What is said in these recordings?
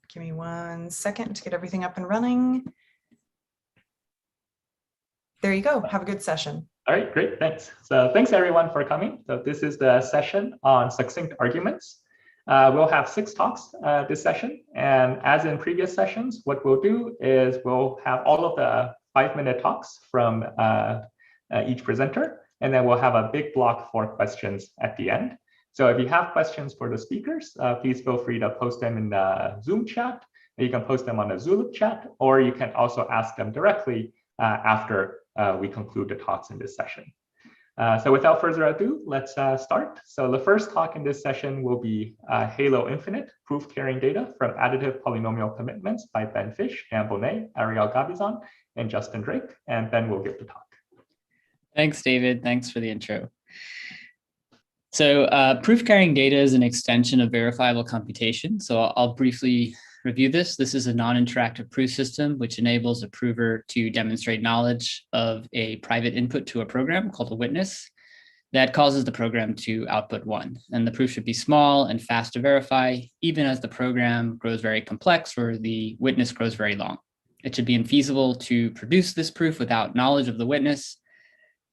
Give me 1 second to get everything up and running. There you go. Have a good session. All right, great, thanks. So thanks everyone for coming. So this is the session on succinct arguments. We'll have 6 talks this session. And as in previous sessions, what we'll do is we'll have all of the 5-minute talks from each presenter. And then we'll have a big block for questions at the end. So if you have questions for the speakers, please feel free to post them in the Zoom chat. You can post them on the Zulip chat, or you can also ask them directly after we conclude the talks in this session. So without further ado, let's start. So the first talk in this session will be Halo Infinite, Proof Carrying Data from Additive Polynomial Commitments by Ben Fish, Dan Bonnet, Ariel Gabizon, and Justin Drake. And Ben will give the talk. Thanks, David. Thanks for the intro. So proof carrying data is an extension of verifiable computation. So I'll briefly review this. This is a non-interactive proof system, which enables a prover to demonstrate knowledge of a private input to a program called a witness that causes the program to output 1. And the proof should be small and fast to verify, even as the program grows very complex or the witness grows very long. It should be infeasible to produce this proof without knowledge of the witness.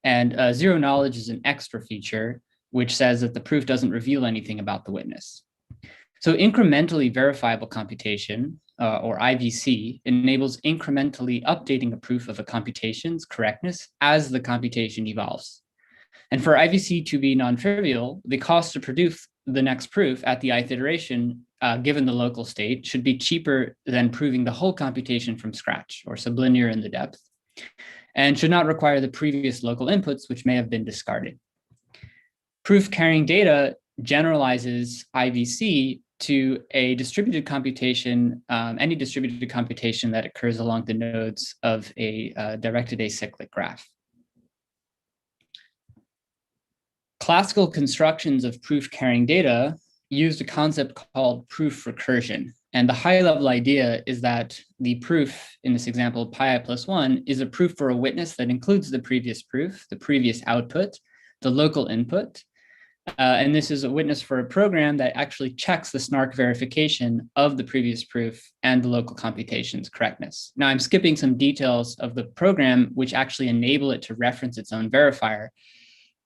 And zero knowledge is an extra feature which says that the proof doesn't reveal anything about the witness. So incrementally verifiable computation, or IVC, enables incrementally updating a proof of a computation's correctness as the computation evolves. And for IVC to be non-trivial, the cost to produce the next proof at the ith iteration, given the local state, should be cheaper than proving the whole computation from scratch, or sublinear in the depth, and should not require the previous local inputs, which may have been discarded. Proof carrying data generalizes IVC to a distributed computation, any distributed computation that occurs along the nodes of a directed acyclic graph. Classical constructions of proof carrying data used a concept called proof recursion. And the high level idea is that the proof in this example, pi I plus 1, is a proof for a witness that includes the previous proof, the previous output, the local input. And this is a witness for a program that actually checks the snark verification of the previous proof and the local computation's correctness. Now I'm skipping some details of the program which actually enable it to reference its own verifier.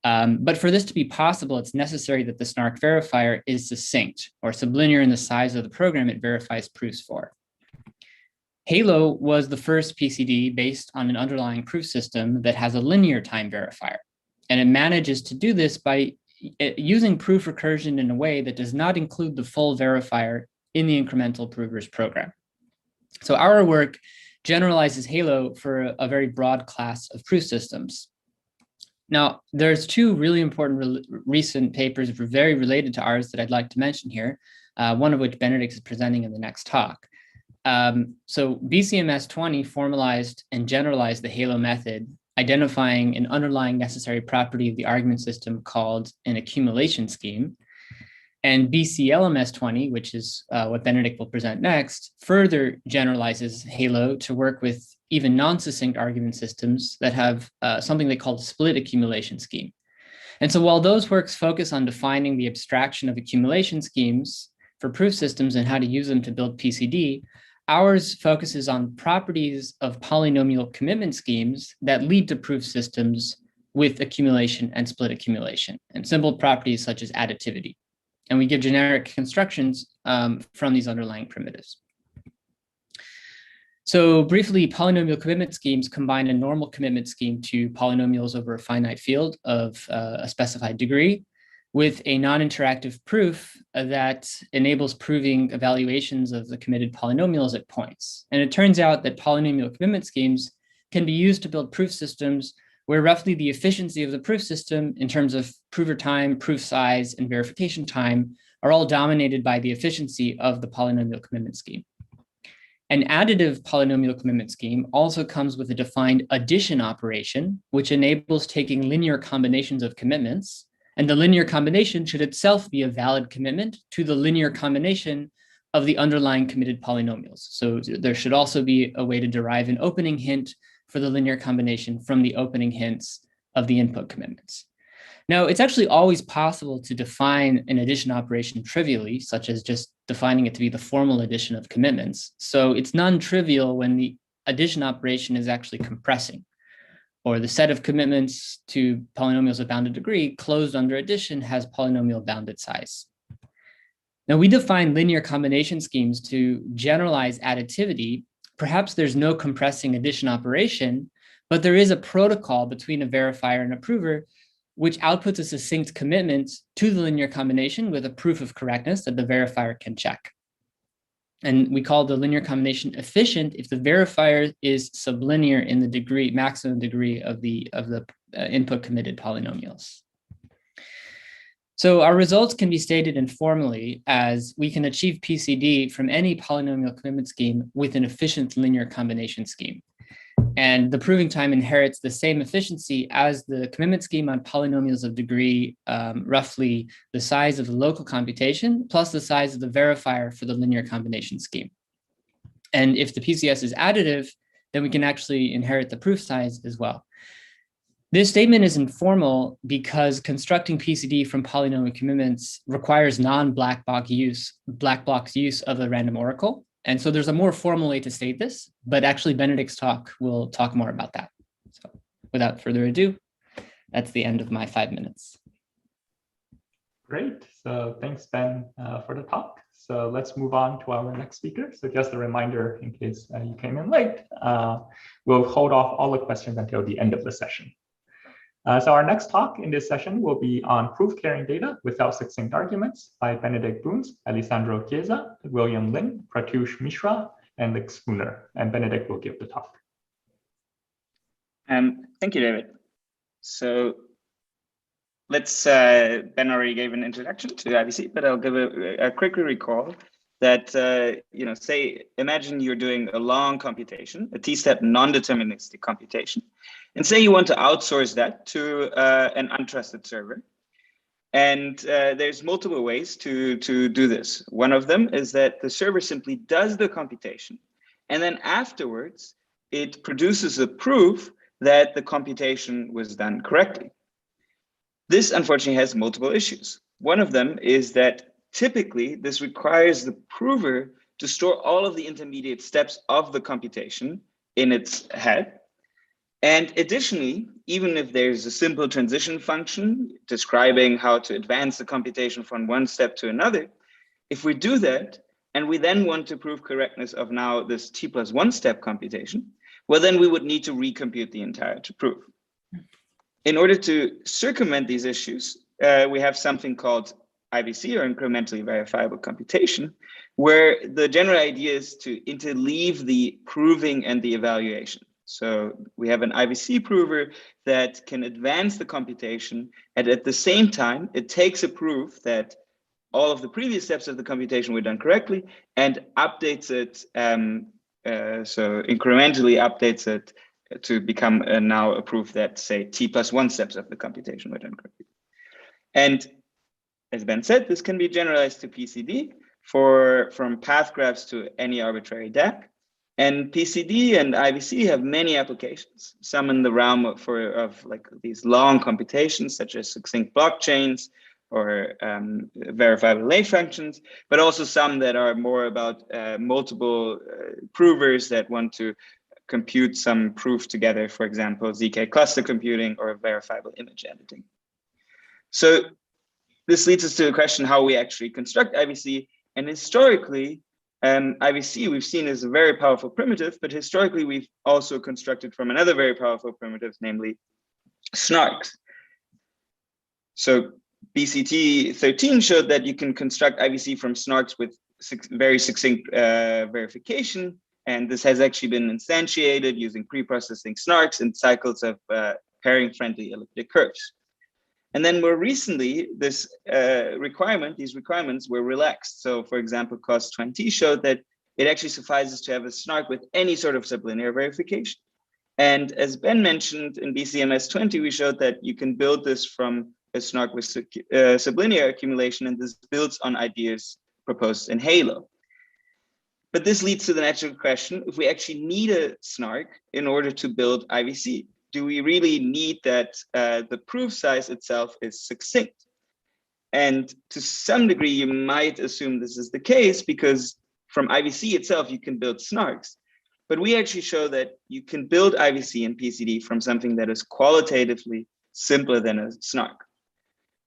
But for this to be possible, it's necessary that the snark verifier is succinct or sublinear in the size of the program it verifies proofs for. Halo was the first PCD based on an underlying proof system that has a linear time verifier. And it manages to do this by using proof recursion in a way that does not include the full verifier in the incremental prover's program. So our work generalizes Halo for a very broad class of proof systems. Now, there's 2 really important recent papers very related to ours that I'd like to mention here, one of which Benedict is presenting in the next talk. So BCMS 20 formalized and generalized the Halo method, identifying an underlying necessary property of the argument system called an accumulation scheme. And BCLMS 20, which is what Benedict will present next, further generalizes Halo to work with even non-succinct argument systems that have something they call a split accumulation scheme. And so while those works focus on defining the abstraction of accumulation schemes for proof systems and how to use them to build PCD, ours focuses on properties of polynomial commitment schemes that lead to proof systems with accumulation and split accumulation, and simple properties such as additivity. And we give generic constructions from these underlying primitives. So briefly, polynomial commitment schemes combine a normal commitment scheme to polynomials over a finite field of a specified degree with a non-interactive proof that enables proving evaluations of the committed polynomials at points. And it turns out that polynomial commitment schemes can be used to build proof systems where roughly the efficiency of the proof system in terms of prover time, proof size, and verification time are all dominated by the efficiency of the polynomial commitment scheme. An additive polynomial commitment scheme also comes with a defined addition operation, which enables taking linear combinations of commitments, and the linear combination should itself be a valid commitment to the linear combination of the underlying committed polynomials. So there should also be a way to derive an opening hint for the linear combination from the opening hints of the input commitments. Now, it's actually always possible to define an addition operation trivially, such as just defining it to be the formal addition of commitments. So it's non-trivial when the addition operation is actually compressing, or the set of commitments to polynomials of bounded degree closed under addition has polynomial bounded size. Now, we define linear combination schemes to generalize additivity. Perhaps there's no compressing addition operation, but there is a protocol between a verifier and a prover which outputs a succinct commitment to the linear combination with a proof of correctness that the verifier can check. And we call the linear combination efficient if the verifier is sublinear in the degree, maximum degree of the input committed polynomials. So our results can be stated informally as we can achieve PCD from any polynomial commitment scheme with an efficient linear combination scheme. And the proving time inherits the same efficiency as the commitment scheme on polynomials of degree, roughly the size of the local computation plus the size of the verifier for the linear combination scheme. And if the PCS is additive, then we can actually inherit the proof size as well. This statement is informal because constructing PCD from polynomial commitments requires non-black box use of a random oracle. And so there's a more formal way to state this, but actually Benedict's talk will talk more about that. So without further ado, that's the end of my 5 minutes. Great. So thanks, Ben, for the talk. So let's move on to our next speaker. So just a reminder, in case you came in late, we'll hold off all the questions until the end of the session. So our next talk in this session will be on proof carrying data without succinct arguments by Benedict Bruns, Alessandro Chiesa, William Lin, Pratyush Mishra, and Nick Spooner. And Benedict will give the talk. Thank you, David. So let's, Ben already gave an introduction to IBC, but I'll give a quick recall that, imagine you're doing a long computation, a t-step non-deterministic computation, and say you want to outsource that to an untrusted server. And there's multiple ways to do this. One of them is that the server simply does the computation, and then afterwards, it produces a proof that the computation was done correctly. This unfortunately has multiple issues. One of them is that typically this requires the prover to store all of the intermediate steps of the computation in its head. And additionally, even if there's a simple transition function describing how to advance the computation from one step to another, if we do that, and we then want to prove correctness of now this t+1 step computation, well, then we would need to recompute the entire to prove. In order to circumvent these issues, we have something called IVC, or incrementally verifiable computation, where the general idea is to interleave the proving and the evaluation. So we have an IVC prover that can advance the computation, and at the same time, it takes a proof that all of the previous steps of the computation were done correctly and updates it, so incrementally updates it to become now a proof that, say, t+1 steps of the computation were done correctly. And as Ben said, this can be generalized to PCD from path graphs to any arbitrary DAC. And PCD and IVC have many applications, some in the realm of like these long computations, such as succinct blockchains or verifiable late functions, but also some that are more about multiple provers that want to compute some proof together, for example, ZK cluster computing or verifiable image editing. So this leads us to the question how we actually construct IVC. And historically, IVC we've seen as a very powerful primitive, but historically we've also constructed from another very powerful primitive, namely snarks. So BCT 13 showed that you can construct IVC from snarks with very succinct verification. And this has actually been instantiated using pre-processing snarks and cycles of pairing-friendly elliptic curves. And then more recently, these requirements were relaxed. So for example, COS20 showed that it actually suffices to have a snark with any sort of sublinear verification. And as Ben mentioned in BCMS 20, we showed that you can build this from a snark with sublinear accumulation, and this builds on ideas proposed in Halo. But this leads to the natural question, if we actually need a snark in order to build IVC, do we really need that the proof size itself is succinct? And to some degree, you might assume this is the case because from IVC itself, you can build snarks. But we actually show that you can build IVC and PCD from something that is qualitatively simpler than a snark.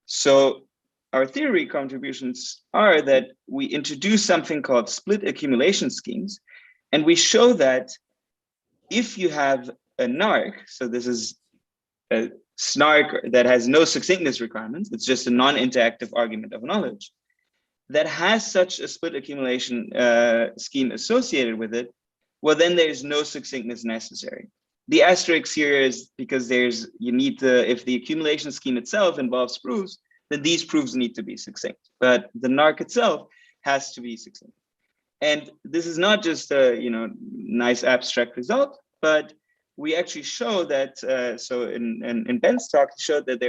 So our theory contributions are that we introduce something called split accumulation schemes. And we show that if you have a nark, so this is a snark that has no succinctness requirements, it's just a non-interactive argument of knowledge, that has such a split accumulation scheme associated with it, well, then there's no succinctness necessary. The asterisk here is because you need to, if the accumulation scheme itself involves proofs, then these proofs need to be succinct. But the nark itself has to be succinct. And this is not just a nice abstract result, but we actually show that, so in Ben's talk, he showed that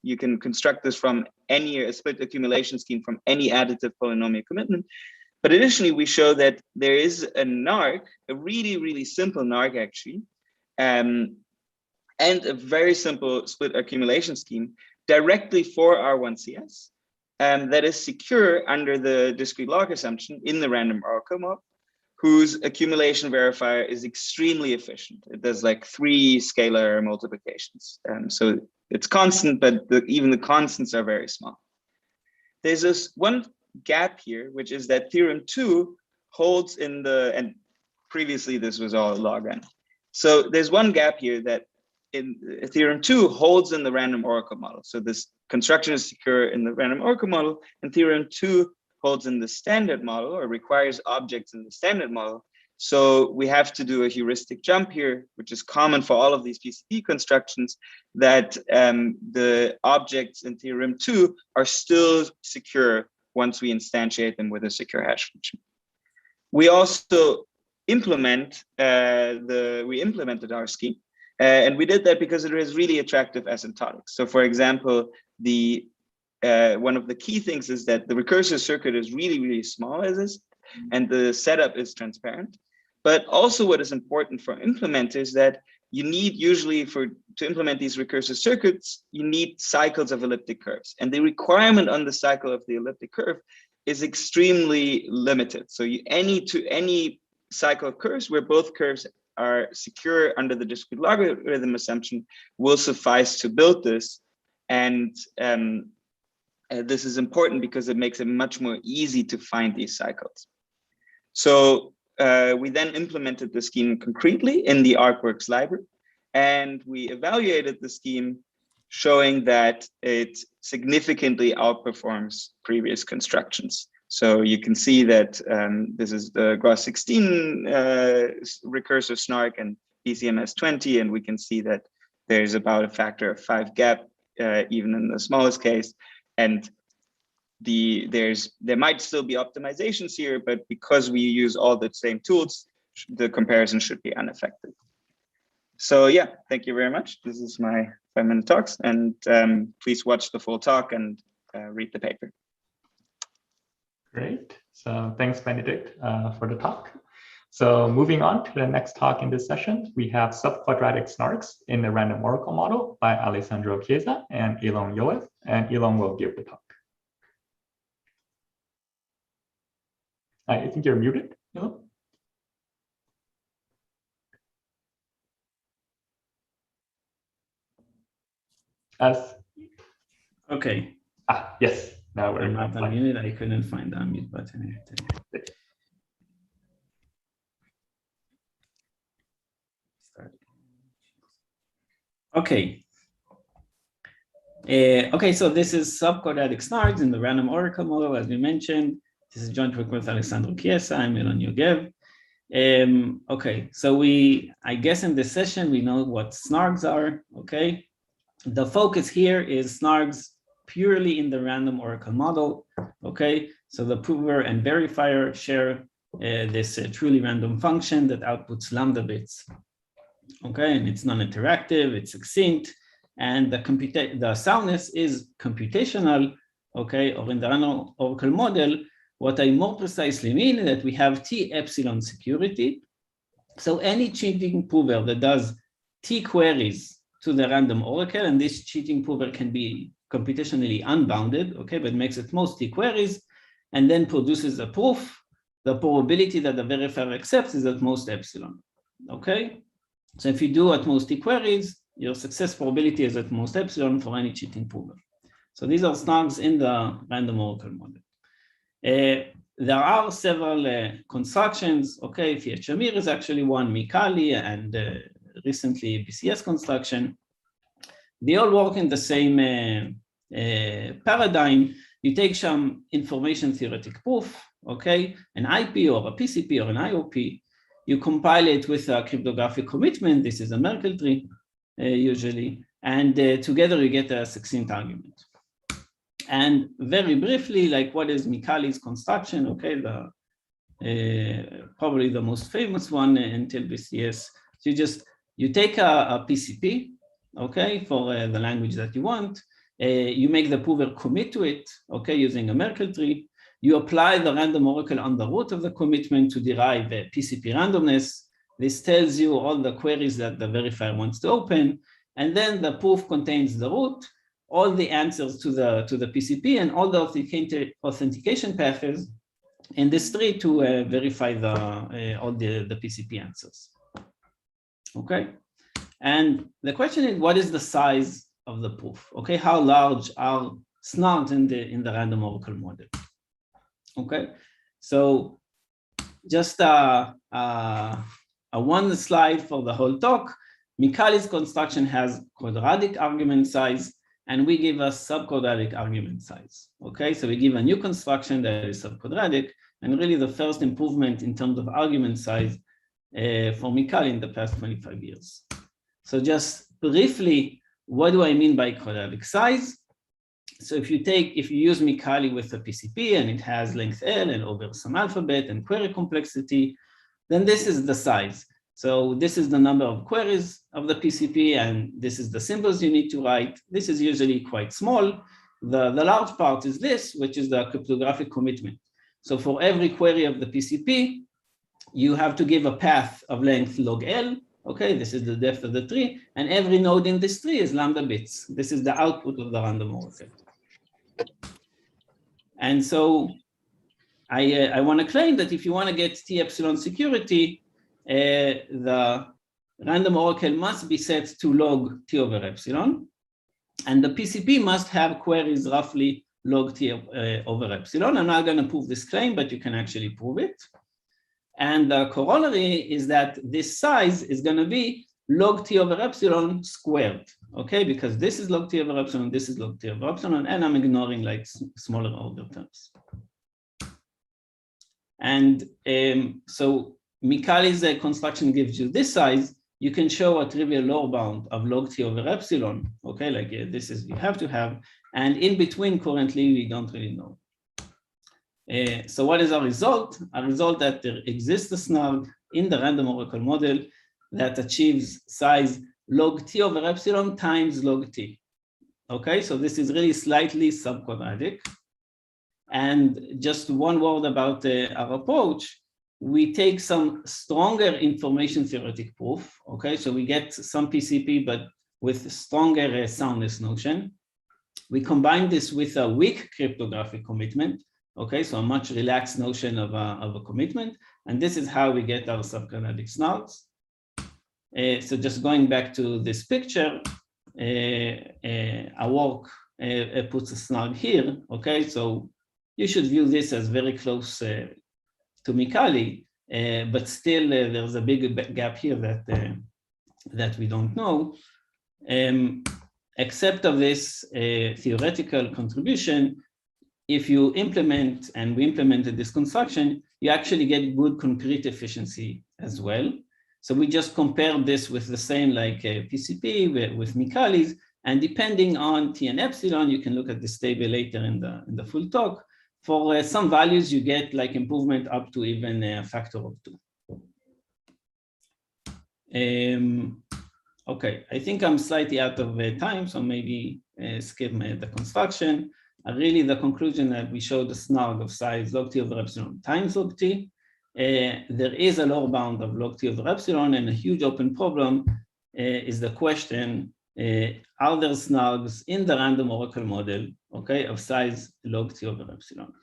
you can construct this from a split accumulation scheme from any additive polynomial commitment. But additionally, we show that there is a nark, a really, really simple nark actually, and a very simple split accumulation scheme directly for R1CS that is secure under the discrete log assumption in the random oracle model, whose accumulation verifier is extremely efficient. It does like 3 scalar multiplications. So it's constant, but even the constants are very small. There's this one gap here, which is that theorem 2 holds in and previously this was all log n. So there's one gap here that in theorem 2 holds in the random oracle model. So this construction is secure in the random oracle model, and theorem 2 holds in the standard model or requires objects in the standard model. So we have to do a heuristic jump here, which is common for all of these PCD constructions, that the objects in theorem 2 are still secure once we instantiate them with a secure hash function. We also implemented our scheme, and we did that because it is really attractive asymptotics. So for example, one of the key things is that the recursive circuit is really, really small as is, and the setup is transparent. But also what is important for implementers is that you need usually to implement these recursive circuits, you need cycles of elliptic curves. And the requirement on the cycle of the elliptic curve is extremely limited. So any cycle of curves where both curves are secure under the discrete logarithm assumption will suffice to build this. And this is important because it makes it much more easy to find these cycles. So we then implemented the scheme concretely in the ArcWorks library, and we evaluated the scheme, showing that it significantly outperforms previous constructions. So you can see that this is the gross 16 recursive snark and PCMS 20, and we can see that there's about a factor of 5 gap even in the smallest case. And there might still be optimizations here, but because we use all the same tools, the comparison should be unaffected. So yeah, thank you very much. This is my 5-minute talks, and please watch the full talk and read the paper. Great. So thanks, Benedict, for the talk. So moving on to the next talk in this session, we have subquadratic snarks in the random oracle model by Alessandro Chiesa and Ilon Yoev, and Ilon will give the talk. I think you're muted, Ilon. Okay. Yes. Now we're not unmuted. I couldn't find the unmute button. Okay. Okay, so this is subquadratic snarks in the random oracle model, as we mentioned. This is joint work with Alessandro Chiesa. I'm Ilon Yoev. Okay, so I guess in this session, we know what snarks are, okay? The focus here is snarks purely in the random oracle model, okay? So the prover and verifier share this truly random function that outputs lambda bits, okay? And it's non-interactive, it's succinct, and the soundness is computational, okay? Or in the random oracle model, what I more precisely mean is that we have T epsilon security. So any cheating prover that does T queries to the random oracle, and this cheating prover can be computationally unbounded, okay, but makes at most t queries, and then produces a proof. The probability that the verifier accepts is at most epsilon, okay? So if you do at most t queries, your success probability is at most epsilon for any cheating prover. So these are snarks in the random oracle model. There are several constructions, okay? Fiat Shamir is actually one, Mikali, and recently BCS construction. They all work in the same paradigm. You take some information theoretic proof, okay? An IP or a PCP or an IOP. You compile it with a cryptographic commitment. This is a Merkle tree, usually. And together you get a succinct argument. And very briefly, like what is Mikali's construction, okay? Probably the most famous one until BCS. So you take a PCP, okay, for the language that you want. You make the prover commit to it, okay, using a Merkle tree. You apply the random oracle on the root of the commitment to derive a PCP randomness. This tells you all the queries that the verifier wants to open. And then the proof contains the root, all the answers to the PCP, and all the authentication paths in this tree to verify all the PCP answers. Okay. And the question is, what is the size of the proof? Okay, how large are snarks in the random oracle model? Okay, so just a one slide for the whole talk. Mikali's construction has quadratic argument size, and we give a subquadratic argument size. Okay, so we give a new construction that is subquadratic, and really the first improvement in terms of argument size for Mikali in the past 25 years. So just briefly, what do I mean by quadratic size? So if you use Mikali with a PCP and it has length L and over some alphabet and query complexity, then this is the size. So this is the number of queries of the PCP, and this is the symbols you need to write. This is usually quite small. The large part is this, which is the cryptographic commitment. So for every query of the PCP, you have to give a path of length log L. Okay, this is the depth of the tree, and every node in this tree is lambda bits. This is the output of the random oracle. And so I want to claim that if you want to get T epsilon security, the random oracle must be set to log T over epsilon, and the PCP must have queries roughly log T over epsilon. I'm not going to prove this claim, but you can actually prove it. And the corollary is that this size is going to be log T over epsilon squared, okay? Because this is log T over epsilon, this is log T over epsilon, and I'm ignoring like smaller order terms. And so Mikali's construction gives you this size. You can show a trivial lower bound of log T over epsilon, okay? Like this is, you have to have, and in between currently, we don't really know. So what is our result? A result that there exists a snark in the random oracle model that achieves size log T over epsilon times log T. Okay, so this is really slightly subquadratic. And just one word about our approach. We take some stronger information theoretic proof. Okay, so we get some PCP, but with stronger soundness notion. We combine this with a weak cryptographic commitment. Okay, so a much relaxed notion of a commitment. And this is how we get our subquadratic snarks. So just going back to this picture, our work puts a snark here. Okay, so you should view this as very close to Mikali, but still there's a big gap here that we don't know. Except of this theoretical contribution, if you implement, and we implemented this construction, you actually get good concrete efficiency as well. So we just compared this with the same like PCP with Mikali's, and depending on T and epsilon, you can look at this table later in the full talk. For some values, you get like improvement up to even a factor of 2. Okay, I think I'm slightly out of time, so maybe skip the construction. Really, the conclusion that we showed the snark of size log T over epsilon times log T. There is a lower bound of log T over epsilon, and a huge open problem is the question are there snarks in the random oracle model, okay, of size log T over epsilon?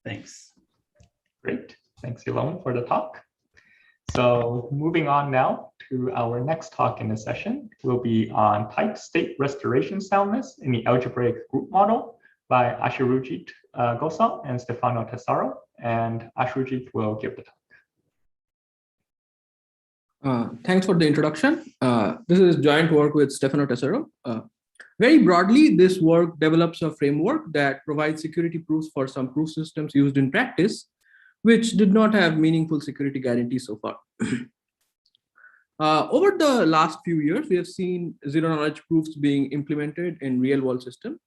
Thanks. Great. Thanks, Ilona, for the talk. So moving on now to our next talk in the session will be on Tightstate restoration soundness in the algebraic group model by Ashrujit Gosal and Stefano Tesaro. And Ashrujit will give the talk. Thanks for the introduction. This is joint work with Stefano Tesaro. Very broadly, this work develops a framework that provides security proofs for some proof systems used in practice, which did not have meaningful security guarantees so far. Over the last few years, we have seen zero-knowledge proofs being implemented in real-world systems.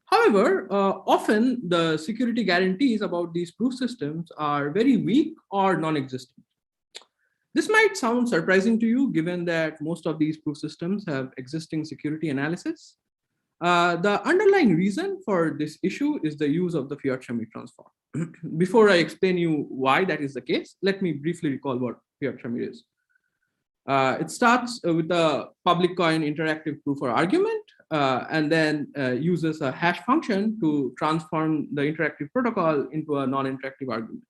However, often the security guarantees about these proof systems are very weak or non-existent. This might sound surprising to you, given that most of these proof systems have existing security analysis. The underlying reason for this issue is the use of the Fiat-Shamir transform. Before I explain you why that is the case, let me briefly recall what Fiat-Shamir is. It starts with a public coin interactive proof or argument, and then uses a hash function to transform the interactive protocol into a non-interactive argument.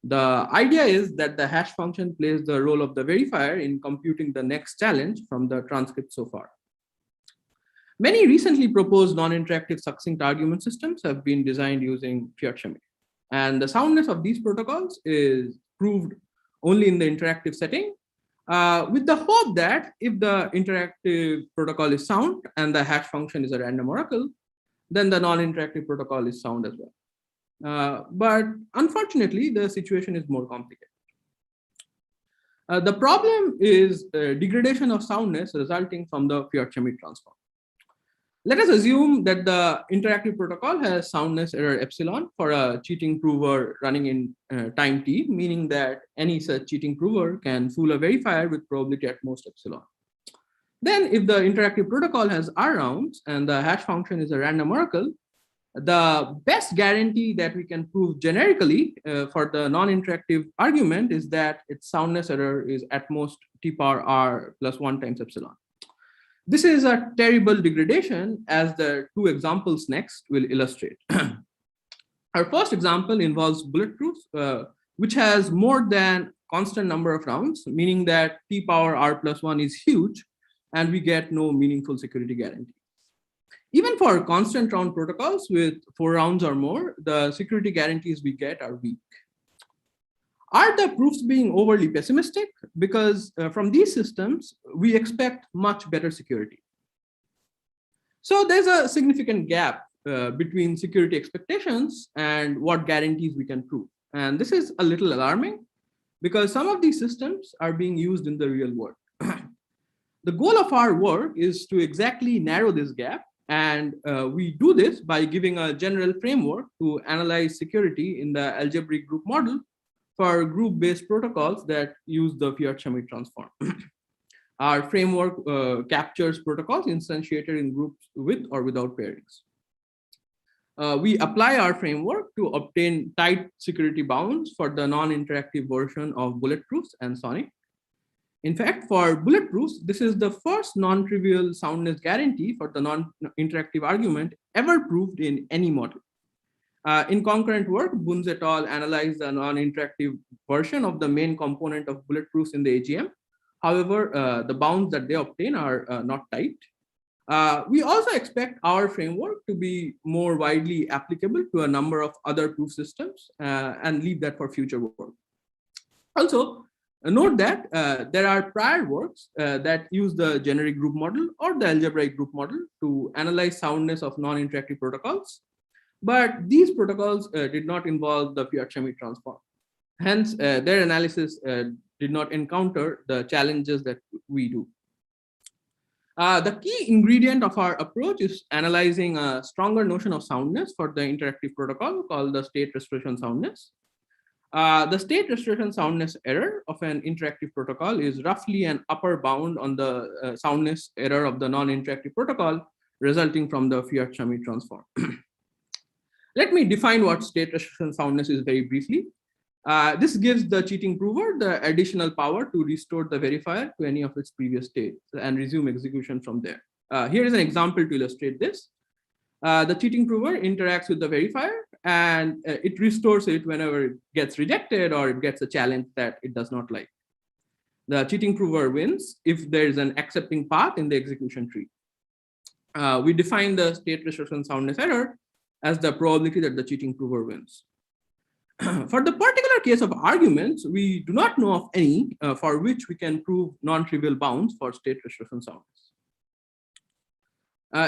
The idea is that the hash function plays the role of the verifier in computing the next challenge from the transcript so far. Many recently proposed non-interactive succinct argument systems have been designed using Fiat-Shamir, and the soundness of these protocols is proved only in the interactive setting, with the hope that if the interactive protocol is sound and the hash function is a random oracle, then the non-interactive protocol is sound as well. But unfortunately, the situation is more complicated. The problem is degradation of soundness resulting from the Fiat-Shamir transform. Let us assume that the interactive protocol has soundness error epsilon for a cheating prover running in time t, meaning that any such cheating prover can fool a verifier with probability at most epsilon. Then if the interactive protocol has R rounds and the hash function is a random oracle, the best guarantee that we can prove generically for the non-interactive argument is that its soundness error is at most t power r plus 1 times epsilon. This is a terrible degradation, as the two examples next will illustrate. Our first example involves bulletproofs, which has more than constant number of rounds, meaning that t power r plus 1 is huge, and we get no meaningful security guarantee. Even for constant round protocols with 4 rounds or more, the security guarantees we get are weak. Are the proofs being overly pessimistic? Because from these systems, we expect much better security. So there's a significant gap between security expectations and what guarantees we can prove. And this is a little alarming because some of these systems are being used in the real world. The goal of our work is to exactly narrow this gap. And we do this by giving a general framework to analyze security in the algebraic group model for group-based protocols that use the Fiat-Shamir transform. Our framework captures protocols instantiated in groups with or without pairings. We apply our framework to obtain tight security bounds for the non-interactive version of bulletproofs and Sonic. In fact, for bulletproofs, this is the first non-trivial soundness guarantee for the non-interactive argument ever proved in any model. In concurrent work, Bunz et al. Analyzed the non-interactive version of the main component of bulletproofs in the AGM. However, the bounds that they obtain are not tight. We also expect our framework to be more widely applicable to a number of other proof systems and leave that for future work. Also, note that there are prior works that use the generic group model or the algebraic group model to analyze soundness of non-interactive protocols. But these protocols did not involve the Fiat-Shamir transform. Hence, their analysis did not encounter the challenges that we do. The key ingredient of our approach is analyzing a stronger notion of soundness for the interactive protocol called the state restoration soundness. The state restoration soundness error of an interactive protocol is roughly an upper bound on the soundness error of the non-interactive protocol resulting from the Fiat-Shamir transform. Let me define what state restoration soundness is very briefly. This gives the cheating prover the additional power to restore the verifier to any of its previous states and resume execution from there. Here is an example to illustrate this. The cheating prover interacts with the verifier and it restores it whenever it gets rejected or it gets a challenge that it does not like. The cheating prover wins if there is an accepting path in the execution tree. We define the state restoration soundness error as the probability that the cheating prover wins. For the particular case of arguments, we do not know of any for which we can prove non-trivial bounds for state restoration soundness.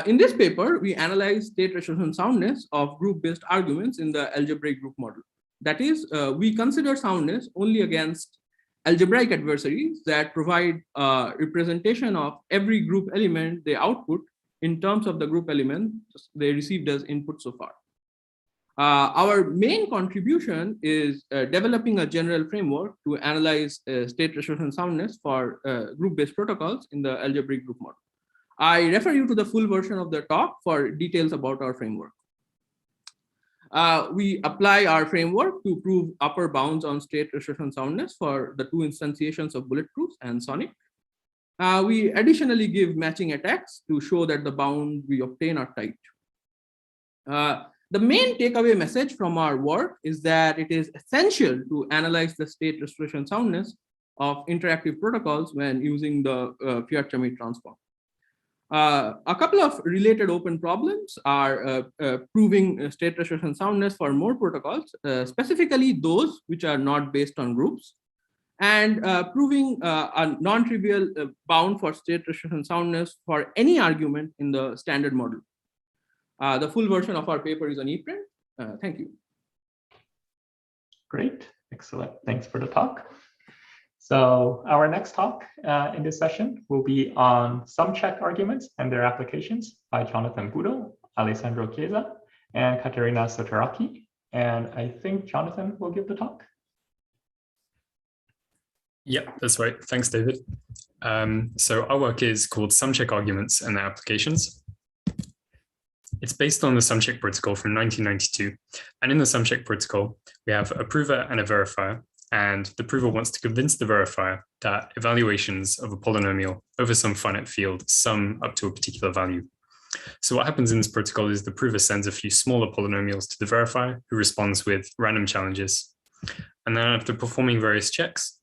In this paper, we analyze state restoration soundness of group-based arguments in the algebraic group model. That is, we consider soundness only against algebraic adversaries that provide a representation of every group element they output in terms of the group element they received as input so far. Our main contribution is developing a general framework to analyze state restoration soundness for group-based protocols in the algebraic group model. I refer you to the full version of the talk for details about our framework. We apply our framework to prove upper bounds on state restoration soundness for the two instantiations of bulletproof and sonic. We additionally give matching attacks to show that the bounds we obtain are tight. The main takeaway message from our work is that it is essential to analyze the state restoration soundness of interactive protocols when using the Fiat-Chomey transform. A couple of related open problems are proving state restoration soundness for more protocols, specifically those which are not based on groups, and proving a non-trivial bound for state restoration soundness for any argument in the standard model. The full version of our paper is on ePrint. Thank you. Great, excellent. Thanks for the talk. So our next talk in this session will be on sum-check arguments and their applications by Jonathan Budo, Alessandro Chiesa, and Katerina Sotaraki. And I think Jonathan will give the talk. Yeah, that's right. Thanks, David. So our work is called sum-check arguments and their applications. It's based on the sum-check protocol from 1992. And in the sum-check protocol, we have a prover and a verifier. And the prover wants to convince the verifier that evaluations of a polynomial over some finite field sum up to a particular value. So what happens in this protocol is the prover sends a few smaller polynomials to the verifier, who responds with random challenges. And then after performing various checks,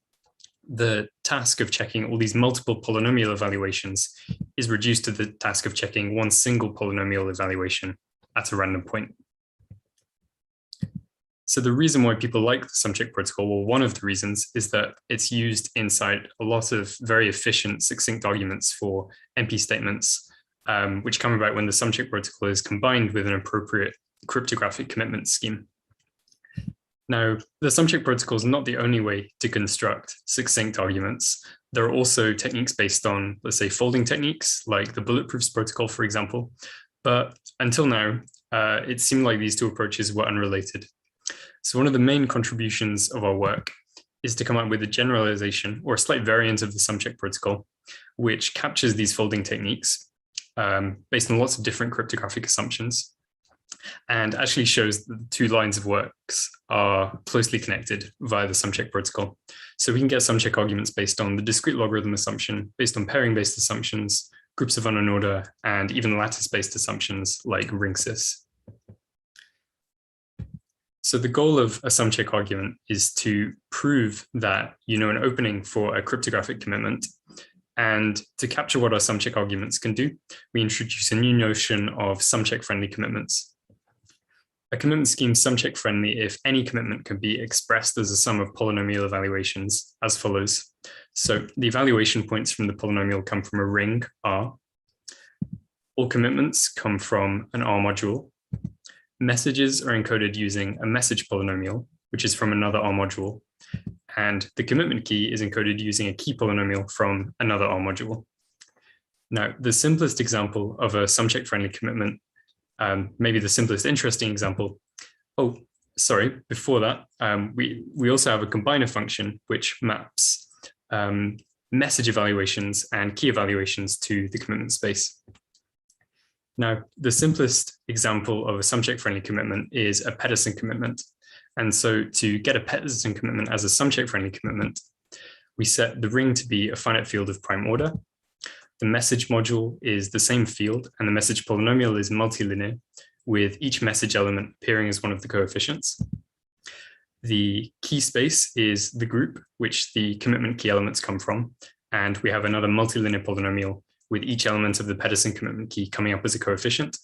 the task of checking all these multiple polynomial evaluations is reduced to the task of checking one single polynomial evaluation at a random point. So the reason why people like the sum-check protocol, well, one of the reasons is that it's used inside a lot of very efficient succinct arguments for NP statements, which come about when the sum-check protocol is combined with an appropriate cryptographic commitment scheme. Now, the sum-check protocol is not the only way to construct succinct arguments. There are also techniques based on, let's say, folding techniques, like the bulletproofs protocol, for example. But until now, it seemed like these two approaches were unrelated. So one of the main contributions of our work is to come up with a generalization or a slight variant of the sum-check protocol, which captures these folding techniques based on lots of different cryptographic assumptions, and actually shows that the two lines of works are closely connected via the sum-check protocol. So we can get sum-check arguments based on the discrete logarithm assumption, based on pairing-based assumptions, groups of unknown order, and even lattice-based assumptions like ring sys. So the goal of a sum-check argument is to prove that you know an opening for a cryptographic commitment. And to capture what our sum-check arguments can do, we introduce a new notion of sum-check friendly commitments. A commitment scheme is sum-check friendly if any commitment can be expressed as a sum of polynomial evaluations as follows. So the evaluation points from the polynomial come from a ring R. All commitments come from an R module. Messages are encoded using a message polynomial, which is from another R module. And the commitment key is encoded using a key polynomial from another R module. Now, the simplest example of a sum-check friendly commitment, maybe the simplest interesting example. Oh, sorry, before that, we also have a combiner function which maps message evaluations and key evaluations to the commitment space. Now, the simplest example of a sum-check friendly commitment is a Pedersen commitment. And so to get a Peterson commitment as a subject-friendly commitment, we set the ring to be a finite field of prime order. The message module is the same field, and the message polynomial is multilinear, with each message element appearing as one of the coefficients. The key space is the group, which the commitment key elements come from, and we have another multilinear polynomial with each element of the Peterson commitment key coming up as a coefficient.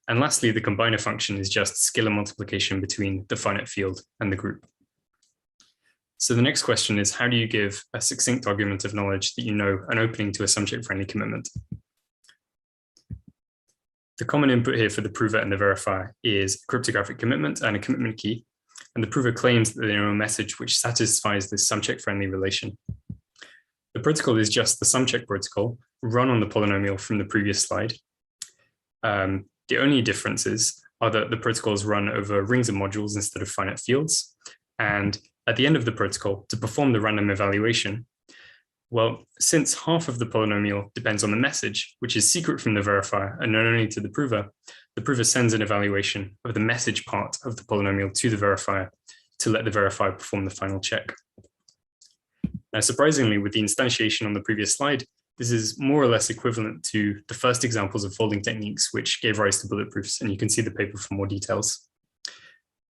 And lastly, the combiner function is just scalar multiplication between the finite field and the group. So the next question is, how do you give a succinct argument of knowledge that you know an opening to a subject-friendly commitment? The common input here for the prover and the verifier is a cryptographic commitment and a commitment key. And the prover claims that they know a message which satisfies this subject-friendly relation. The protocol is just the sumcheck protocol run on the polynomial from the previous slide. The only differences are that the protocols run over rings and modules instead of finite fields. And at the end of the protocol, to perform the random evaluation, well, since half of the polynomial depends on the message, which is secret from the verifier and known only to the prover sends an evaluation of the message part of the polynomial to the verifier to let the verifier perform the final check. Now, surprisingly, with the instantiation on the previous slide, this is more or less equivalent to the first examples of folding techniques, which gave rise to bulletproofs, and you can see the paper for more details.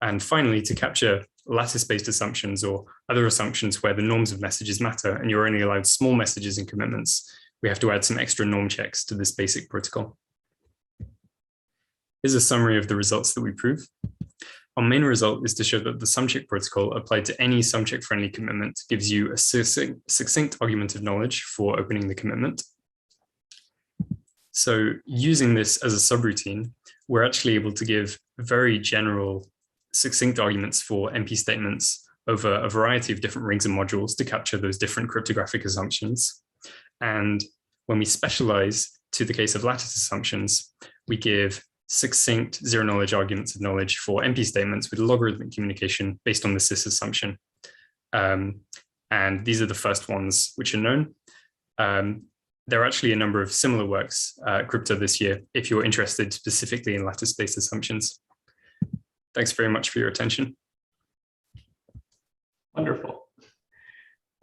And finally, to capture lattice-based assumptions or other assumptions where the norms of messages matter and you're only allowed small messages and commitments, we have to add some extra norm checks to this basic protocol. Here's a summary of the results that we prove. Our main result is to show that the sumcheck protocol applied to any sumcheck-friendly commitment gives you a succinct argument of knowledge for opening the commitment. So using this as a subroutine, we're actually able to give very general succinct arguments for NP statements over a variety of different rings and modules to capture those different cryptographic assumptions. And when we specialize to the case of lattice assumptions, we give succinct zero-knowledge arguments of knowledge for NP statements with logarithmic communication based on the cis assumption. And these are the first ones which are known. There are actually a number of similar works at Crypto this year, if you're interested specifically in lattice-based assumptions. Thanks very much for your attention. Wonderful.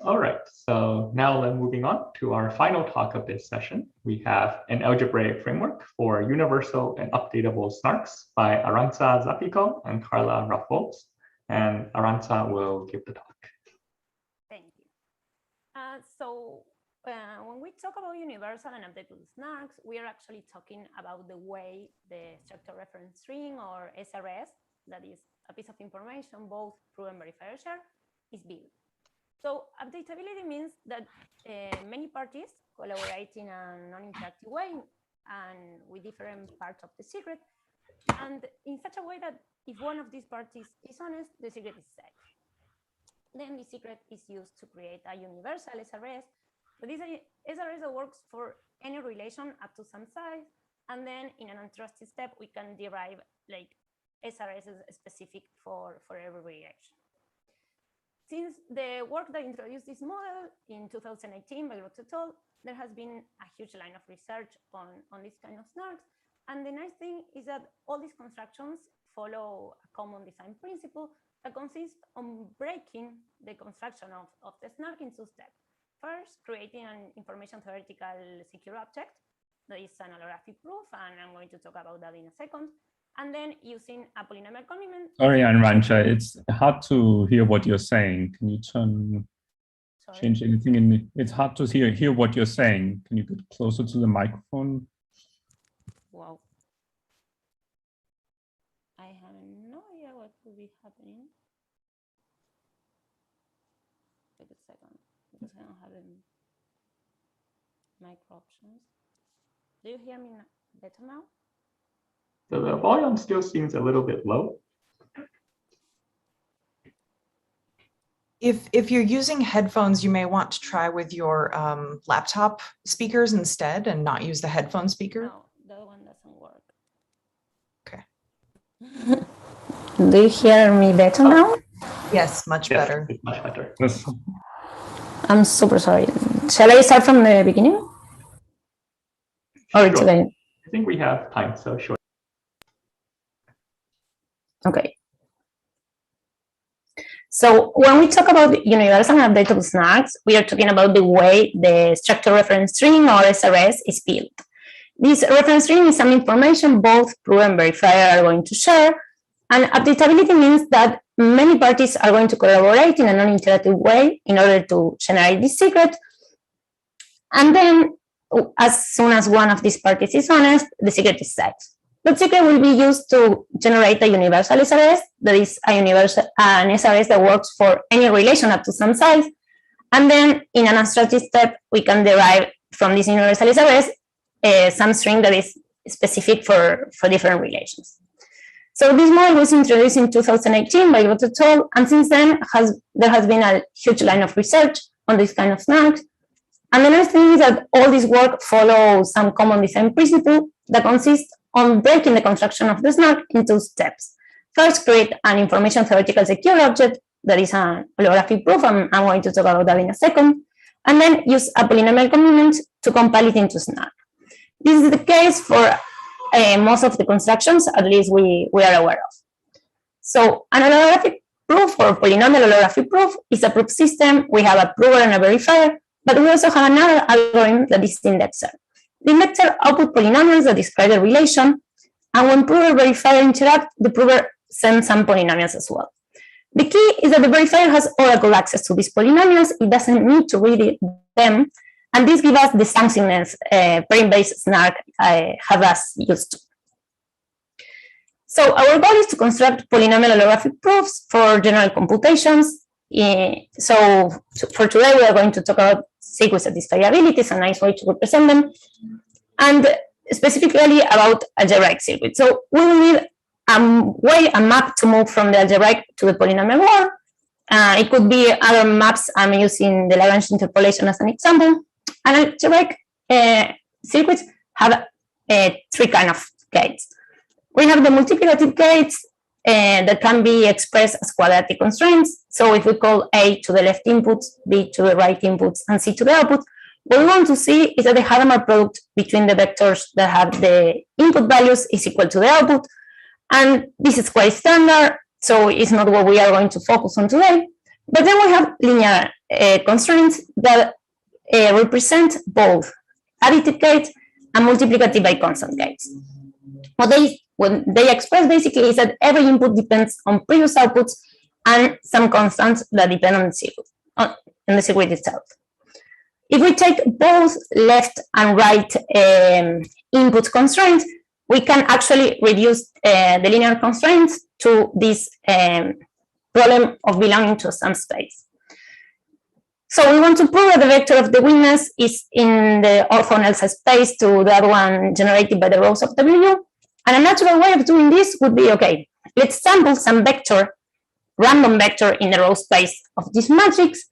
All right, so now moving on to our final talk of this session. We have an algebraic framework for universal and updatable snarks by Arantxa Zapico and Carla Raffos. And Arantxa will give the talk. Thank you. When we talk about universal and updatable snarks, we are actually talking about the way the structure reference string, or SRS, that is a piece of information both true and verifier share, is built. So updatability means that many parties collaborate in a non-interactive way and with different parts of the secret, and in such a way that if one of these parties is honest, the secret is safe. Then the secret is used to create a universal SRS, but this SRS that works for any relation up to some size, and then in an untrusted step, we can derive like SRS is specific for every relation. Since the work that introduced this model in 2018 by Groth et al., there has been a huge line of research on this kind of snarks. And the nice thing is that all these constructions follow a common design principle that consists on breaking the construction of the snark in two steps. First, creating an information theoretical secure object that is an holographic proof, and I'm going to talk about that in a second. And then using a polynomial complement. Sorry, Arantxa, it's hard to hear what you're saying. Can you change anything in the, it's hard to hear what you're saying. Can you get closer to the microphone? Wow. I have no idea what could be happening. Wait a second, because I don't have any micro options. Do you hear me better now? So the volume still seems a little bit low. If you're using headphones, you may want to try with your laptop speakers instead and not use the headphone speaker. No, that one doesn't work. Okay. Do you hear me better now? Yes, much better. It's much better. Yes. I'm super sorry. Shall I start from the beginning? Or it's okay? I think we have time, so sure. Okay. So when we talk about universal and updatable snarks, we are talking about the way the structure reference string, or SRS, is built. This reference string is some information both proof and verifier are going to share, and updatability means that many parties are going to collaborate in a non-interactive way in order to generate this secret. And then, as soon as one of these parties is honest, the secret is set. That secret will be used to generate a universal SRS, that is an SRS that works for any relation up to some size. And then in an abstractive step, we can derive from this universal SRS some string that is specific for different relations. So this model was introduced in 2018 by Otto et al., and since then there has been a huge line of research on this kind of snarks. And the nice thing is that all this work follows some common design principle that consists on breaking the construction of the snark into steps. First, create an information theoretical secure object that is an holographic proof, and I'm going to talk about that in a second, and then use a polynomial complement to compile it into snark. This is the case for most of the constructions, at least we are aware of. So an holographic proof, or polynomial holographic proof, is a proof system. We have a prover and a verifier, but we also have another algorithm that is the indexer. The indexer output polynomials that describe the relation, and when prover and verifier interact, the prover sends some polynomials as well. The key is that the verifier has oracle access to these polynomials. It doesn't need to read them, and this gives us the soundness frame-based snark I have us used to. So our goal is to construct polynomial holographic proofs for general computations. So for today, we are going to talk about sequence satisfiability, a nice way to represent them, and specifically about algebraic circuits. So we will need a map to move from the algebraic to the polynomial world. It could be other maps. I'm using the Lagrange interpolation as an example. And algebraic circuits have three kinds of gates. We have the multiplicative gates that can be expressed as quadratic constraints. So if we call A to the left inputs, B to the right inputs, and C to the output, what we want to see is that the Hadamard product between the vectors that have the input values is equal to the output. And this is quite standard, so it's not what we are going to focus on today. But then we have linear constraints that represent both additive gates and multiplicative by constant gates. What they express basically is that every input depends on previous outputs and some constants that depend on the circuit itself. If we take both left and right input constraints, we can actually reduce the linear constraints to this problem of belonging to some space. So we want to prove that the vector of the witness is in the orthogonal space to that one generated by the rows of W. And a natural way of doing this would be, okay, let's sample some vector, random vector in the row space of this matrix,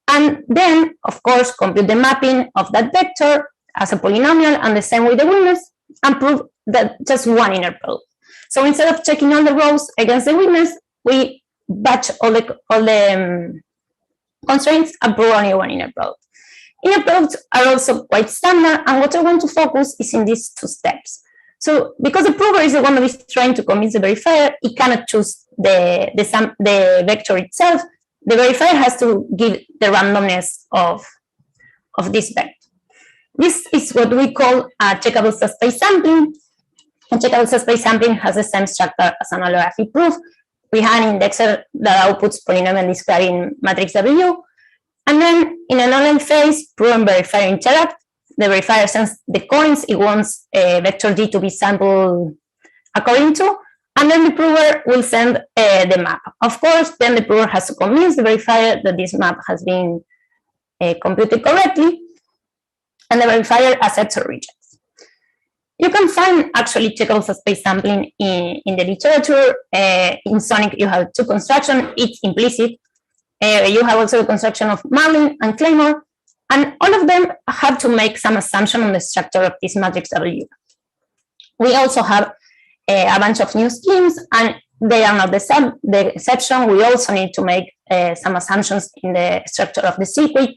and then, of course, compute the mapping of that vector as a polynomial and the same with the witness, and prove that just one inner product. So instead of checking all the rows against the witness, we batch all the constraints and prove only one inner product. Inner products are also quite standard, and what I want to focus is in these two steps. So because the prover is the one that is trying to convince the verifier, it cannot choose the vector itself. The verifier has to give the randomness of this vector. This is what we call a checkable subspace sampling. A checkable subspace sampling has the same structure as an holographic proof. We have an indexer that outputs polynomial describing matrix W. And then in an online phase, prover and verifier interact. The verifier sends the coins it wants vector G to be sampled according to, and then the prover will send the map. Of course, then the prover has to convince the verifier that this map has been computed correctly, and the verifier accepts or rejects. You can find actually checkable subspace sampling in the literature. In Sonic, you have two constructions, each implicit. You have also the construction of Marlin and Claymore, and all of them have to make some assumption on the structure of this matrix W. We also have a bunch of new schemes, and they are not the exception. We also need to make some assumptions in the structure of the circuit.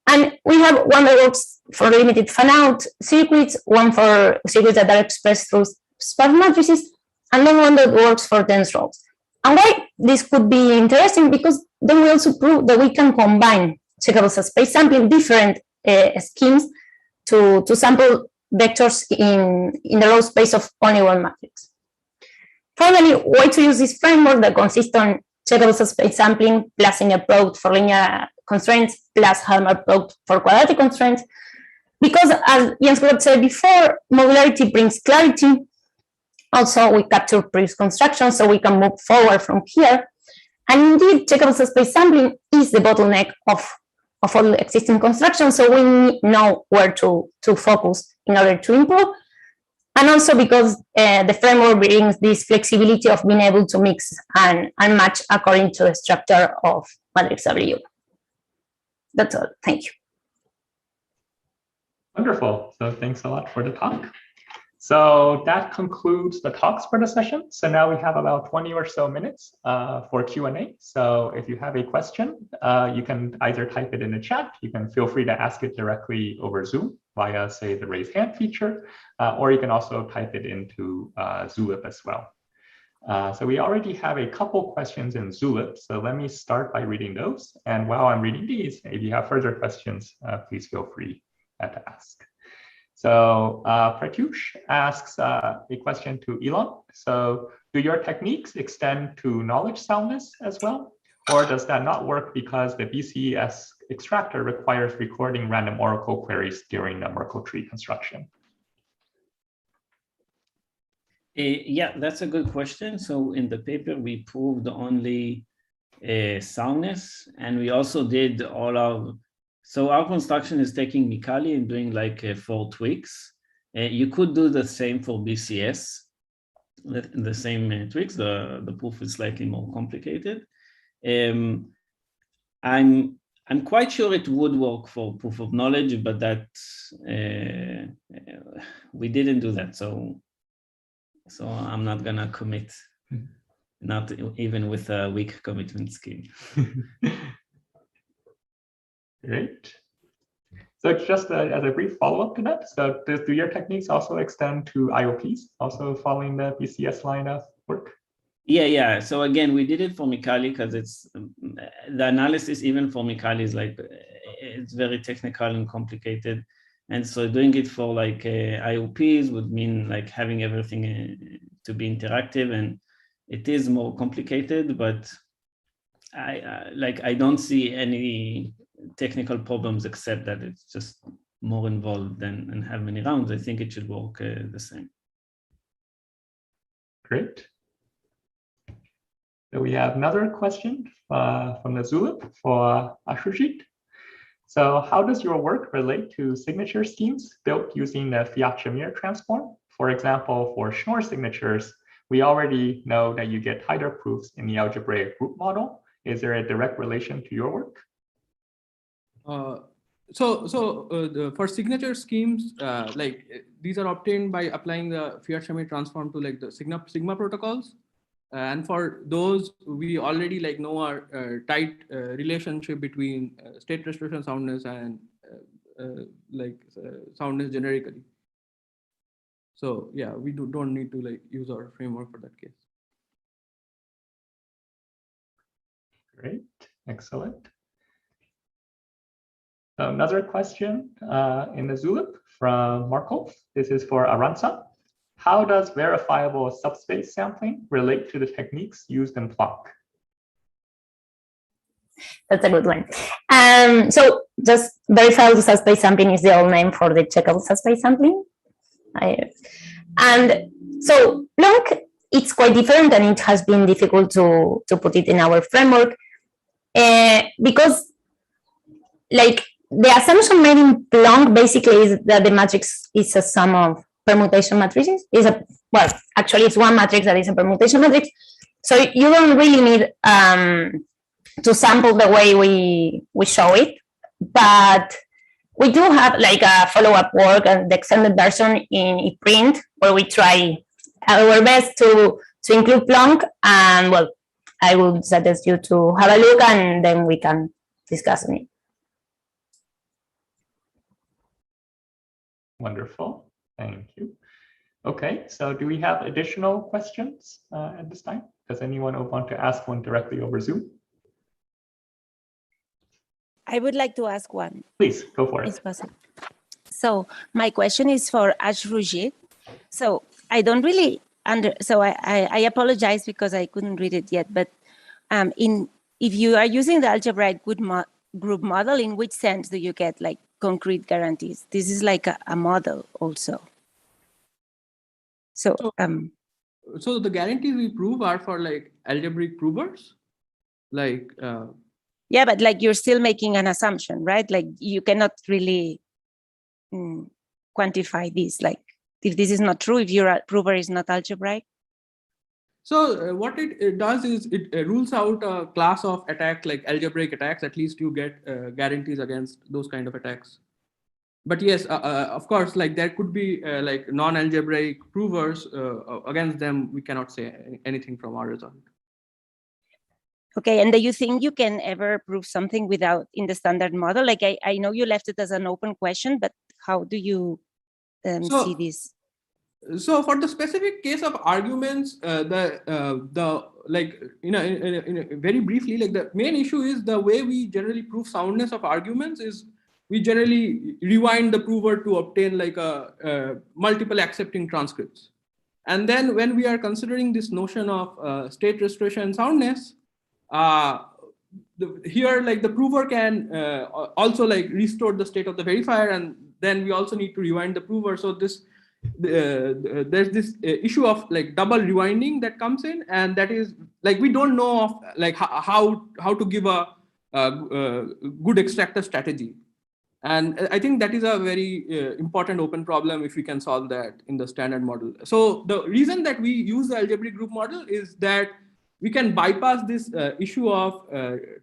And we have one that works for limited fan-out circuits, one for circuits that are expressed through sparse matrices, and then one that works for dense rows. And why this could be interesting? Because then we also prove that we can combine checkable subspace sampling, different schemes to sample vectors in the row space of only one matrix. Finally, why to use this framework that consists on checkable subspace sampling plus linear product for linear constraints plus Hadamard product for quadratic constraints? Because as Jens Glad said before, modularity brings clarity. Also, we capture previous constructions, so we can move forward from here. And indeed, checkable subspace sampling is the bottleneck of all existing constructions, so we know where to focus in order to improve. And also because the framework brings this flexibility of being able to mix and match according to the structure of matrix W. That's all. Thank you. Wonderful. So thanks a lot for the talk. So that concludes the talks for the session. So now we have about 20 or so minutes for Q&A. So if you have a question, you can either type it in the chat. You can feel free to ask it directly over Zoom via, say, the raise hand feature, or you can also type it into Zulip as well. So we already have a couple questions in Zulip. So let me start by reading those. And while I'm reading these, if you have further questions, please feel free to ask. So Pratyush asks a question to Elon. So do your techniques extend to knowledge soundness as well? Or does that not work because the BCES extractor requires recording random oracle queries during the Merkle tree construction? Yeah, that's a good question. So in the paper, we proved only soundness, and we also did all our, so our construction is taking Mikali and doing like 4 tweaks. You could do the same for BCS, the same tweaks. The proof is slightly more complicated. I'm quite sure it would work for proof of knowledge, but that we didn't do that. So I'm not gonna commit, not even with a weak commitment scheme. Great. So just as a brief follow-up to that, so do your techniques also extend to IOPs, also following the BCS line of work? Yeah. So again, we did it for Mikali because it's the analysis even for Mikali is like it's very technical and complicated, and so doing it for like IOPs would mean like having everything to be interactive, and it is more complicated. But I don't see any technical problems except that it's just more involved and have many rounds. I think it should work the same. Great. So we have another question from the Zulip for Ashushit. So how does your work relate to signature schemes built using the Fiat-Shamir transform? For example, for Schnorr signatures, we already know that you get tighter proofs in the algebraic group model. Is there a direct relation to your work? For signature schemes, these are obtained by applying the Fiat-Shamir transform to like the Sigma protocols. And for those, we already know our tight relationship between state restoration soundness and soundness generically. So yeah, we don't need to use our framework for that case. Great, excellent. Another question in the Zulip from Markov. This is for Aranza. How does verifiable subspace sampling relate to the techniques used in Planck? That's a good one. So just verifiable subspace sampling is the old name for the checkable subspace sampling. And so Planck, it's quite different, and it has been difficult to put it in our framework because the assumption made in Planck basically is that the matrix is a sum of permutation matrices. Actually it's one matrix that is a permutation matrix. So you don't really need to sample the way we show it, but we do have a follow-up work and the extended version in ePrint where we try our best to include Planck, and well, I would suggest you to have a look and then we can discuss on it. Wonderful, thank you. Okay, so do we have additional questions at this time? Does anyone want to ask one directly over Zoom? I would like to ask one. Please, go for it. It's possible. So my question is for Ashrujit. So I don't really I apologize because I couldn't read it yet, but if you are using the algebraic group model, in which sense do you get like concrete guarantees? This is like a model also. So the guarantees we prove are for like algebraic provers, like yeah, but like you're still making an assumption, right? Like you cannot really quantify this. Like if this is not true, if your prover is not algebraic. So what it does is it rules out a class of attack like algebraic attacks. At least you get guarantees against those kind of attacks. But yes, of course, like there could be like non-algebraic provers. Against them, we cannot say anything from our result. Okay, and do you think you can ever prove something without in the standard model? Like I know you left it as an open question, but how do you see this? So for the specific case of arguments, like very briefly, like the main issue is the way we generally prove soundness of arguments is we generally rewind the prover to obtain like a multiple accepting transcripts. And then when we are considering this notion of state restoration and soundness, here like the prover can also like restore the state of the verifier, and then we also need to rewind the prover. So this there's this issue of like double rewinding that comes in, and that is like we don't know of like how to give a good extractor strategy. And I think that is a very important open problem if we can solve that in the standard model. So the reason that we use the algebraic group model is that we can bypass this issue of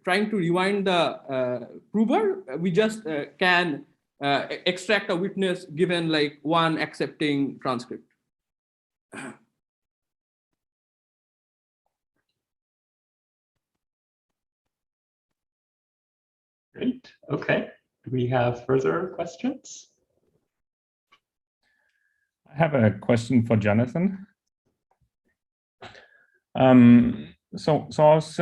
trying to rewind the prover. We just can extract a witness given like one accepting transcript. Great. Okay. Do we have further questions? I have a question for Jonathan. So I was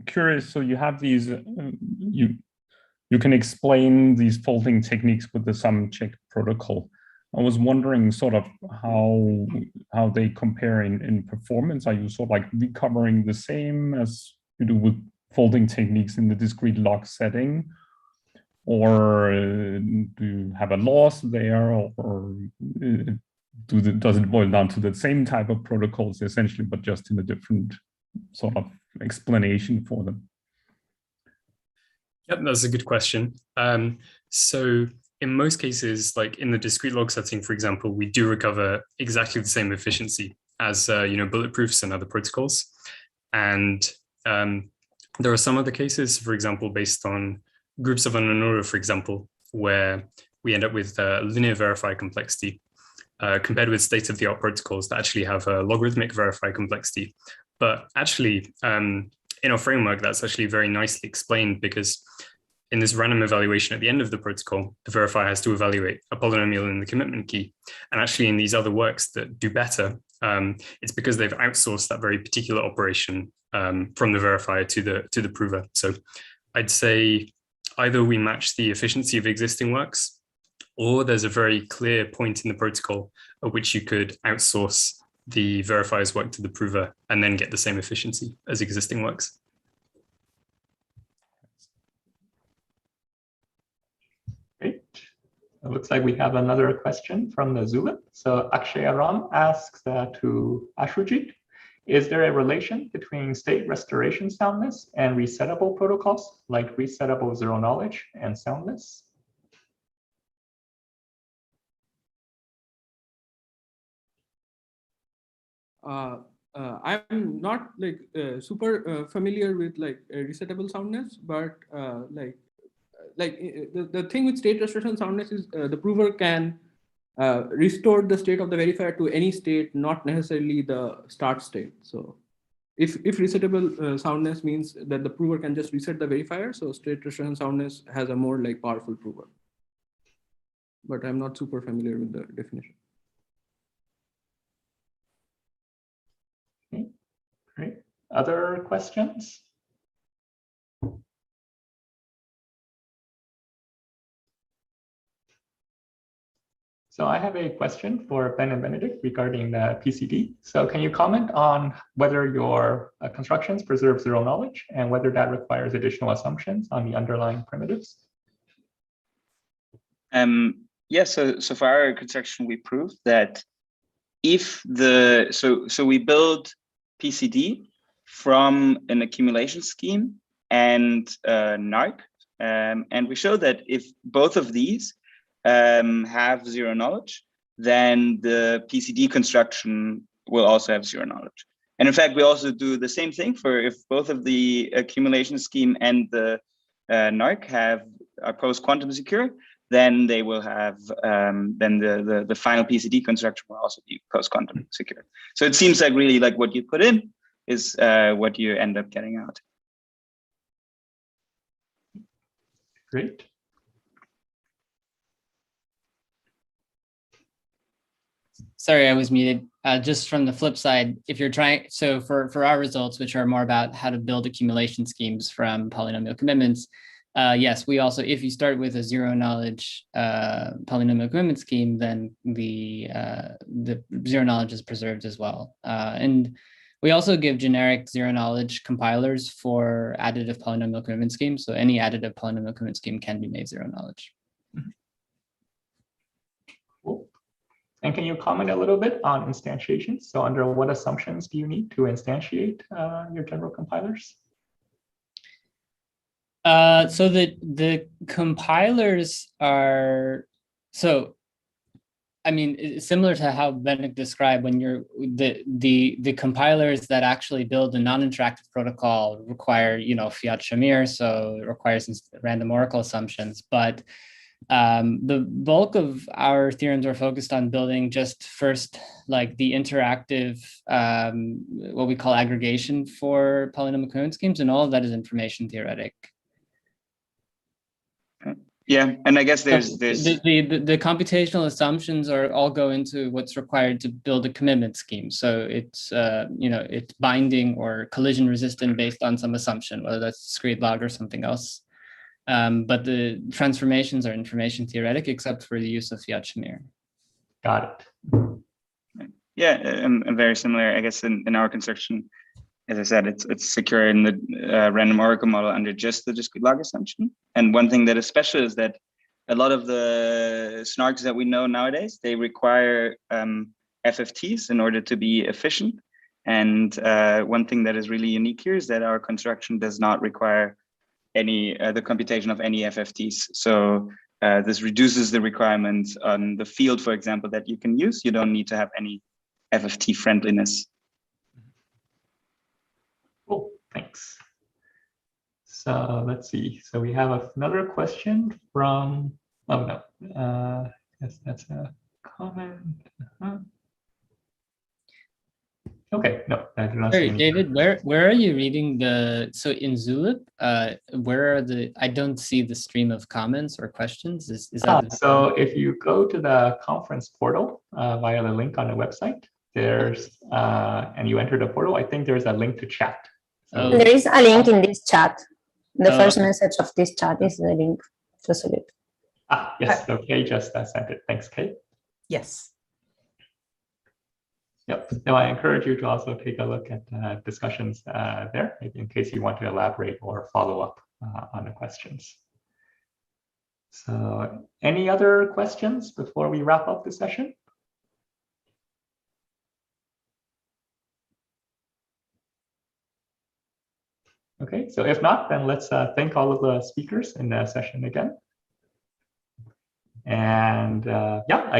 curious. So you have these, you can explain these folding techniques with the sum check protocol. I was wondering sort of how they compare in performance. Are you sort of like recovering the same as you do with folding techniques in the discrete log setting? Or do you have a loss there, or does it boil down to the same type of protocols essentially, but just in a different sort of explanation for them? Yep, that's a good question. So in most cases, like in the discrete log setting, for example, we do recover exactly the same efficiency as bulletproofs and other protocols. And there are some other cases, for example, based on groups of unknown order, for example, where we end up with linear verify complexity compared with state-of-the-art protocols that actually have a logarithmic verify complexity. But actually, in our framework, that's actually very nicely explained, because in this random evaluation at the end of the protocol, the verifier has to evaluate a polynomial in the commitment key. And actually in these other works that do better, it's because they've outsourced that very particular operation from the verifier to the prover. So I'd say either we match the efficiency of existing works, or there's a very clear point in the protocol at which you could outsource the verifier's work to the prover and then get the same efficiency as existing works. Great. It looks like we have another question from the Zulip. So Akshay Aram asks to Ashrujit, is there a relation between state restoration soundness and resettable protocols like resettable zero knowledge and soundness? I'm not like super familiar with like resettable soundness, but the thing with state restoration soundness is the prover can restore the state of the verifier to any state, not necessarily the start state. So if resettable soundness means that the prover can just reset the verifier, so state restoration soundness has a more like powerful prover. But I'm not super familiar with the definition. other questions? So I have a question for Ben and Benedict regarding the PCD. So can you comment on whether your constructions preserve zero knowledge and whether that requires additional assumptions on the underlying primitives? Yeah, so for our construction, we proved that if so we build PCD from an accumulation scheme and NARC, and we show that if both of these have zero knowledge, then the PCD construction will also have zero knowledge. And in fact, we also do the same thing for if both of the accumulation scheme and the NARC are post-quantum secure, then they will have, then the final PCD construction will also be post-quantum secure. So it seems like really like what you put in is what you end up getting out. Great. Sorry, I was muted. Just from the flip side, if you're trying, so for our results, which are more about how to build accumulation schemes from polynomial commitments, yes, we also, if you start with a zero knowledge polynomial commitment scheme, then the zero knowledge is preserved as well. And we also give generic zero knowledge compilers for additive polynomial commitment schemes. So any additive polynomial commitment scheme can be made zero knowledge. Cool. And can you comment a little bit on instantiation? So under what assumptions do you need to instantiate your general compilers? So the compilers are, so, I mean, similar to how Benedict described, when you're, the compilers that actually build a non-interactive protocol require, fiat shamir, so it requires random oracle assumptions, but the bulk of our theorems are focused on building just first, like the interactive, what we call aggregation for polynomial commitment schemes, and all of that is information theoretic. Yeah, and I guess there's the computational assumptions are all go into what's required to build a commitment scheme. So it's it's binding or collision resistant based on some assumption, whether that's discrete log or something else. But the transformations are information theoretic, except for the use of fiat shamir. Got it. Yeah, and very similar, I guess, in our construction. As I said, it's secure in the random oracle model under just the discrete log assumption. And one thing that is special is that a lot of the snarks that we know nowadays, they require FFTs in order to be efficient. And one thing that is really unique here is that our construction does not require any the computation of any FFTs. So this reduces the requirements on the field, for example, that you can use. You don't need to have any FFT friendliness. Cool, thanks. So let's see. So we have another question from, oh no, yes, that's a comment. Okay, no, I do not see Sorry, any. David, where are you reading so in Zulip, where are I don't see the stream of comments or questions. Is that so if you go to the conference portal via the link on the website, there's, and you enter the portal, I think there's a link to chat. So there is a link in this chat. The first message of this chat is the link to Zulip. Yes, so Kay just sent it. Thanks, Kay. Yes. Yep. No, I encourage you to also take a look at discussions there, maybe in case you want to elaborate or follow up on the questions. So any other questions before we wrap up the session? Okay, so if not, then let's thank all of the speakers in the session again. And yeah, I